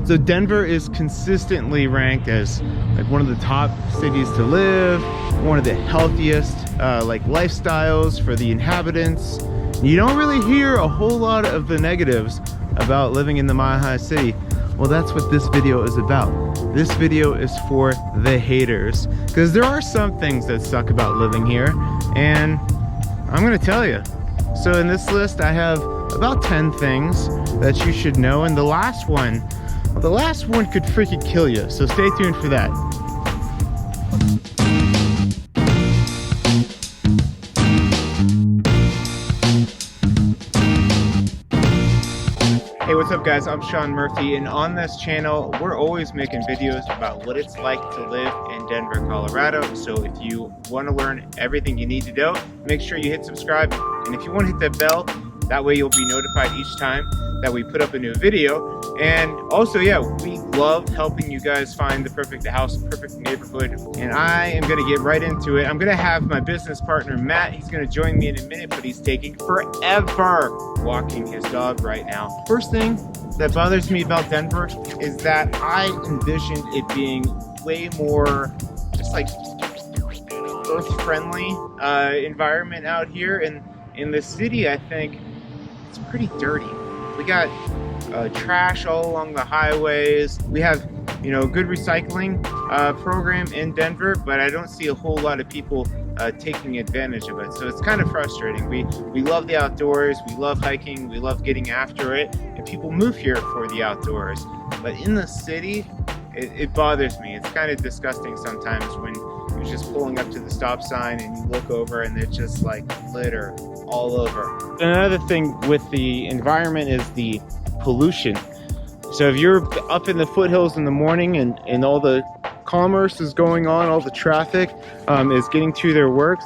So Denver is consistently ranked as like one of the top cities to live, one of the healthiest like lifestyles for the inhabitants. You don't really hear a whole lot of the negatives about living in the Mile High City. Well, that's what this video is about. This video is for the haters, because there are some things that suck about living here, and I'm gonna tell you. So in this list, I have about 10 things that you should know, and the last one could freaking kill you, so stay tuned for that. Hey, what's up guys? I'm Sean Murphy, and on this channel, we're always making videos about what it's like to live in Denver, Colorado. So if you want to learn everything you need to know, make sure you hit subscribe. And if you want to hit that bell, that way you'll be notified each time that we put up a new video. And also, yeah, we love helping you guys find the perfect house, perfect neighborhood. And I am gonna get right into it. I'm gonna have my business partner, Matt. He's gonna join me in a minute, but he's taking forever walking his dog right now. First thing that bothers me about Denver is that I envisioned it being way more just like earth-friendly environment out here. And in the city, I think it's pretty dirty. We got trash all along the highways. We have, you know, good recycling program in Denver, but I don't see a whole lot of people taking advantage of it. So it's kind of frustrating. We love the outdoors, we love hiking, we love getting after it, and people move here for the outdoors. But in the city, it bothers me. It's kind of disgusting sometimes when you're just pulling up to the stop sign and you look over and there's just like litter all over. Another thing with the environment is the pollution. So if you're up in the foothills in the morning and all the commerce is going on, all the traffic is getting to their works,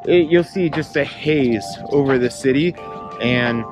you'll see just a haze over the city, and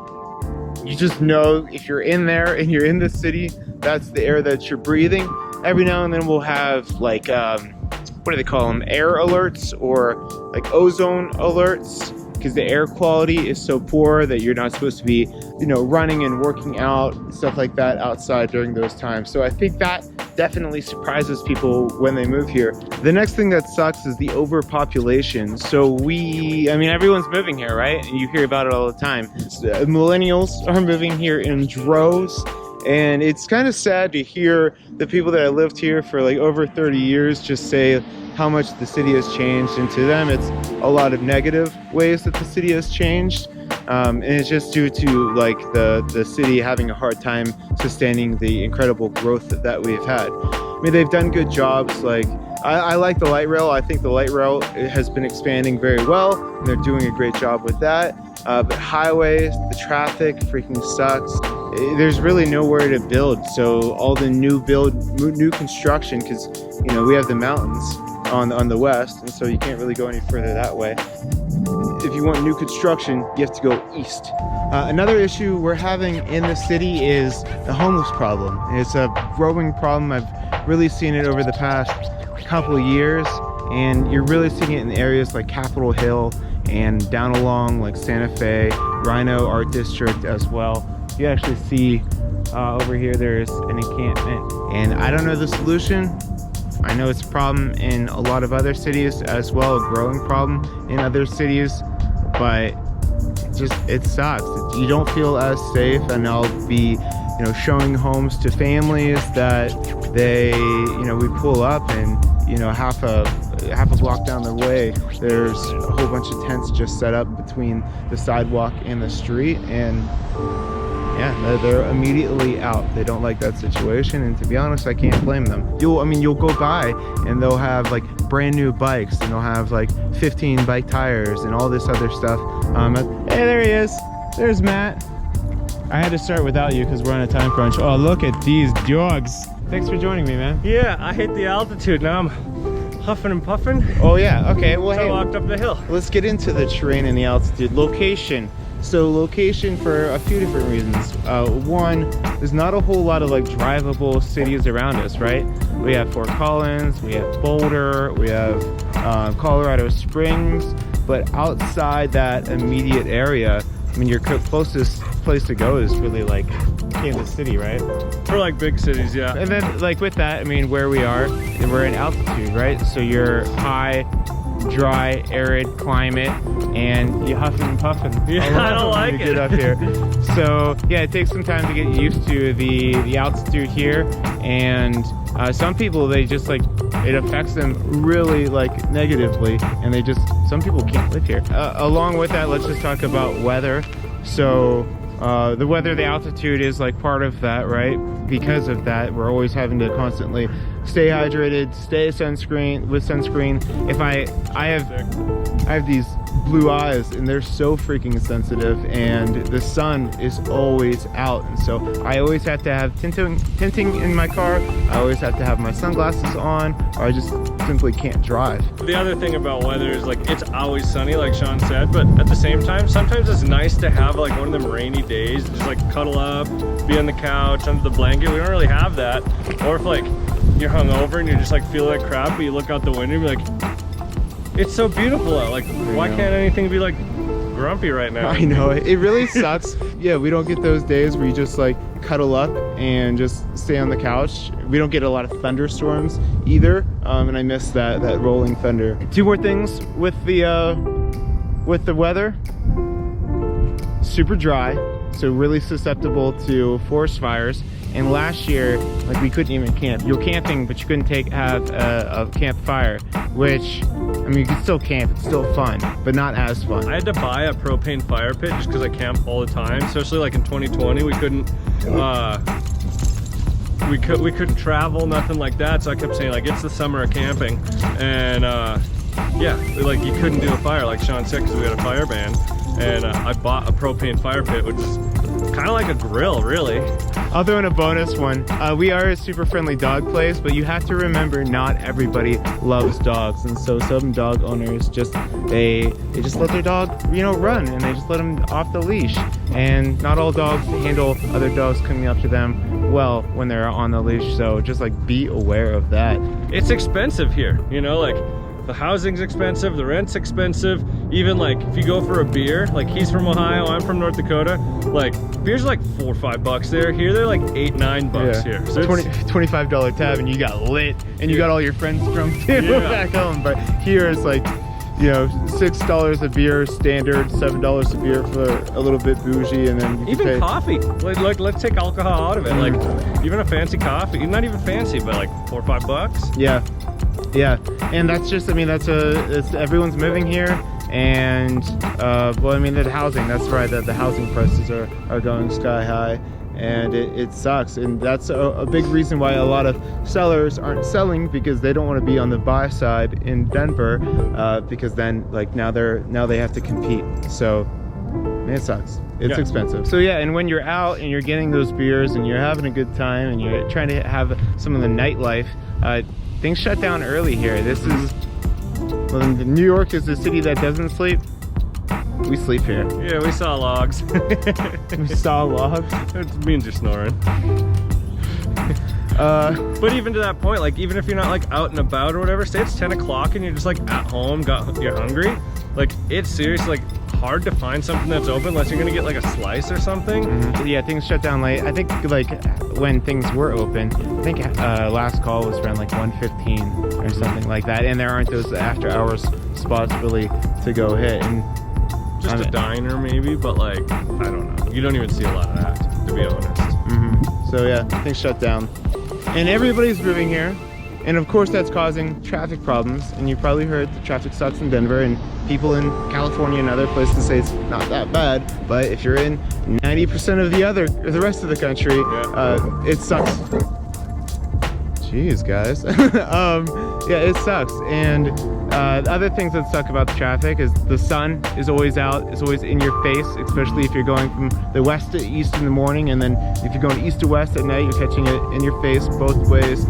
you just know if you're in there and you're in the city, that's the air that you're breathing. Every now and then we'll have like what do they call them, air alerts or like ozone alerts, because the air quality is so poor that you're not supposed to be, you know, running and working out, stuff like that outside during those times. So I think that definitely surprises people when they move here. The next thing that sucks is the overpopulation. So everyone's moving here, right? And you hear about it all the time. Millennials are moving here in droves. And it's kind of sad to hear the people that have lived here for like over 30 years just say how much the city has changed. And to them, it's a lot of negative ways that the city has changed. And it's just due to like the city having a hard time sustaining the incredible growth that we've had. I mean, they've done good jobs. Like I like the light rail. I think the light rail has been expanding very well, and they're doing a great job with that. But highways, the traffic freaking sucks. There's really nowhere to build. So all the new construction, because you know we have the mountains on the west, and so you can't really go any further that way. If you want new construction, you have to go east. Another issue we're having in the city is the homeless problem. It's a growing problem. I've really seen it over the past couple of years, and you're really seeing it in areas like Capitol Hill and down along like Santa Fe, Rhino Art District as well. You actually see over here there's an encampment, and I don't know the solution. I know it's a problem in a lot of other cities as well, a growing problem in other cities, but it sucks. You don't feel as safe, and I'll be, you know, showing homes to families that we pull up, and you know, half a block down the way, there's a whole bunch of tents just set up between the sidewalk and the street, and yeah, they're immediately out. They don't like that situation, and to be honest, I can't blame them. You'll go by and they'll have like brand new bikes, and they'll have like 15 bike tires and all this other stuff. Hey, there he is. There's Matt. I had to start without you because we're on a time crunch. Oh, look at these dogs. Thanks for joining me, man. Yeah, I hate the altitude. Now I'm huffing and puffing. Oh yeah, okay. Well, so hey, I walked up the hill. Let's get into the terrain and the altitude. Location. So location for a few different reasons. One, there's not a whole lot of like drivable cities around us, right? We have Fort Collins, we have Boulder, we have Colorado Springs, but outside that immediate area, I mean, your closest place to go is really like in the city, right? For like big cities, yeah. And then like with that, I mean, where we are, we're in altitude, right? So you're high, dry, arid climate, and you huffing and puffing. Yeah, I don't like when you it. get up here. So yeah, it takes some time to get used to the altitude here, and some people, they just like, it affects them really like negatively, and some people can't live here. Along with that, let's just talk about weather. So the weather, the altitude is like part of that, right? Because of that, we're always having to constantly stay hydrated, stay with sunscreen. If I have these blue eyes, and they're so freaking sensitive, and the sun is always out, and so I always have to have tinting in my car. I always have to have my sunglasses on, or I just simply can't drive. The other thing about weather is like, it's always sunny, like Sean said, but at the same time, sometimes it's nice to have like one of them rainy days, just like cuddle up, be on the couch, under the blanket. We don't really have that. Or if like you're hungover and you're just like feeling like crap, but you look out the window and you're like, it's so beautiful out. Like, why can't anything be like grumpy right now? I know, it really sucks. Yeah, we don't get those days where you just like cuddle up and just stay on the couch. We don't get a lot of thunderstorms either, and I miss that rolling thunder. Two more things with the weather. Super dry, so really susceptible to forest fires. And last year, like, we couldn't even camp. You were camping, but you couldn't have a campfire, which, I mean, you could still camp, it's still fun, but not as fun. I had to buy a propane fire pit just because I camp all the time, especially like in 2020. We couldn't we couldn't travel, nothing like that, so I kept saying like, it's the summer of camping. And yeah, like, you couldn't do a fire like Sean said because we had a fire ban. And I bought a propane fire pit, which is kind of like a grill, really. I'll throw in a bonus one. We are a super friendly dog place, but you have to remember not everybody loves dogs, and so some dog owners they just let their dog, you know, run, and they just let them off the leash. And not all dogs handle other dogs coming up to them well when they're on the leash, so just like be aware of that. It's expensive here, you know, like the housing's expensive, the rent's expensive. Even like if you go for a beer, like he's from Ohio, I'm from North Dakota, like beers are like $4 or $5 there. Here they're like $8-9 here. So $25 tab, and you got lit, and you got all your friends drunk too back home. But here it's like, you know, $6 a beer standard, $7 a beer for a little bit bougie, and then you even pay. Coffee. Like let's take alcohol out of it. Like even a fancy coffee, not even fancy, but like $4 or $5. Yeah. Yeah, and that's just, I mean, it's everyone's moving here, and well, I mean, the housing, that's right, that the housing prices are going sky high, and it sucks. And that's a big reason why a lot of sellers aren't selling, because they don't want to be on the buy side in Denver, because then like now they have to compete. So man, it sucks. It's expensive. So yeah, and when you're out and you're getting those beers and you're having a good time and you're trying to have some of the nightlife, things shut down early here. This is, well, New York is a city that doesn't sleep. We sleep here. Yeah, we saw logs. We saw logs? It means you're snoring. But even to that point, like, even if you're not like out and about or whatever, say it's 10 o'clock and you're just like at home, you're hungry, like, it's seriously like hard to find something that's open unless you're gonna get like a slice or something. Yeah, things shut down late. I think like when things were open, I think last call was around like 1:15 or something like that, and there aren't those after hours spots really to go hit. And just a diner maybe, but like, I don't know, you don't even see a lot of that, to be honest. So yeah, things shut down, and everybody's moving here, and of course that's causing traffic problems. And you probably heard the traffic sucks in Denver, and people in California and other places say it's not that bad, but if you're in 90% of the rest of the country, it sucks. Jeez, guys. Yeah, it sucks. And other things that suck about the traffic is the sun is always out, it's always in your face, especially if you're going from the west to east in the morning, and then if you're going east to west at night, you're catching it in your face both ways.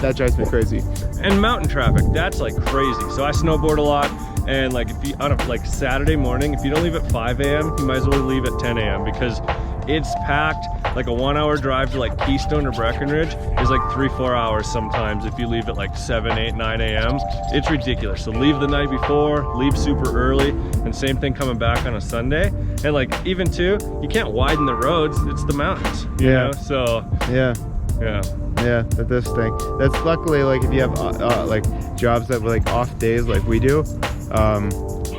That drives me crazy. And mountain traffic, that's like crazy. So I snowboard a lot, and like if you on a like Saturday morning, if you don't leave at 5 a.m., you might as well leave at 10 a.m. because it's packed. Like a 1 hour drive to like Keystone or Breckenridge is like 3-4 hours sometimes if you leave at like 7, 8, 9 a.m. It's ridiculous. So leave the night before, leave super early, and same thing coming back on a Sunday. And like even too, you can't widen the roads, it's the mountains, you know? So yeah, that this thing. That's luckily, like if you have like jobs that were like off days like we do,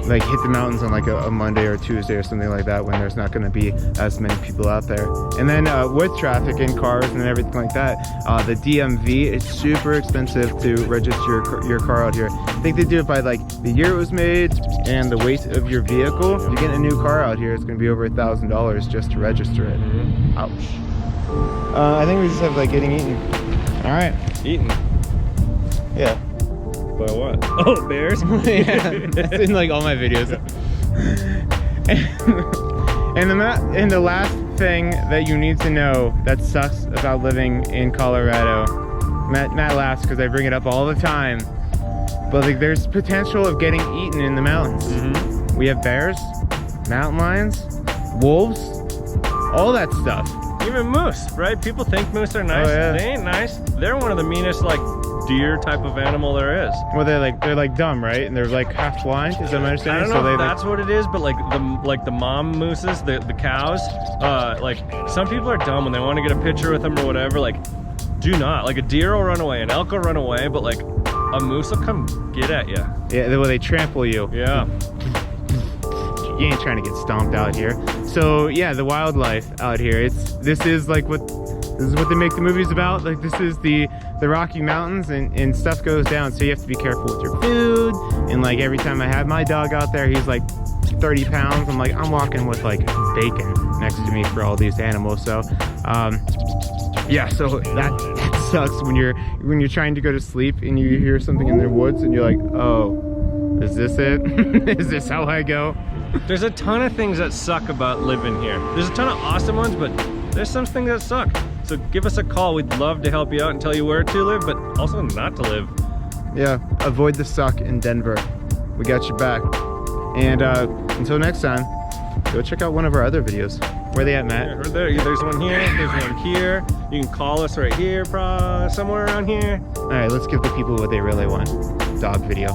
like hit the mountains on like a Monday or Tuesday or something like that when there's not going to be as many people out there. And then with traffic and cars and everything like that, the DMV is super expensive to register your car out here. I think they do it by like the year it was made and the weight of your vehicle. If you get a new car out here, it's going to be over $1,000 just to register it. Ouch. I think we just have like getting eaten. All right. Eaten? Yeah. By what? Oh, bears? Yeah, that's in like all my videos. And the last thing that you need to know that sucks about living in Colorado, Matt laughs because I bring it up all the time, but like there's potential of getting eaten in the mountains. We have bears, mountain lions, wolves, all that stuff. Even moose, right? People think moose are nice. Oh, yeah. They ain't nice. They're one of the meanest like deer type of animal there is. Well, they're like dumb, right? And they're like half blind. Is that my understanding? I don't know if that's what it is, but like the mom mooses, the cows, like some people are dumb when they want to get a picture with them or whatever. Like, do not. Like a deer will run away, an elk will run away, but like a moose will come get at you. Yeah, well, they trample you. Yeah. You ain't trying to get stomped out here. So yeah, the wildlife out here. This is what they make the movies about. Like this is the Rocky Mountains, and stuff goes down. So you have to be careful with your food. And like every time I have my dog out there, he's like 30 pounds. I'm walking with like bacon next to me for all these animals. So yeah, so that sucks when you're trying to go to sleep and you hear something in the woods and you're like, oh, is this it? Is this how I go? There's a ton of things that suck about living here. There's a ton of awesome ones, but there's some things that suck. So give us a call. We'd love to help you out and tell you where to live, but also not to live. Yeah, avoid the suck in Denver. We got your back. And until next time, go check out one of our other videos. Where are they at, Matt? Yeah, there's one here, there's one here. You can call us right here, somewhere around here. All right, let's give the people what they really want. Dog video.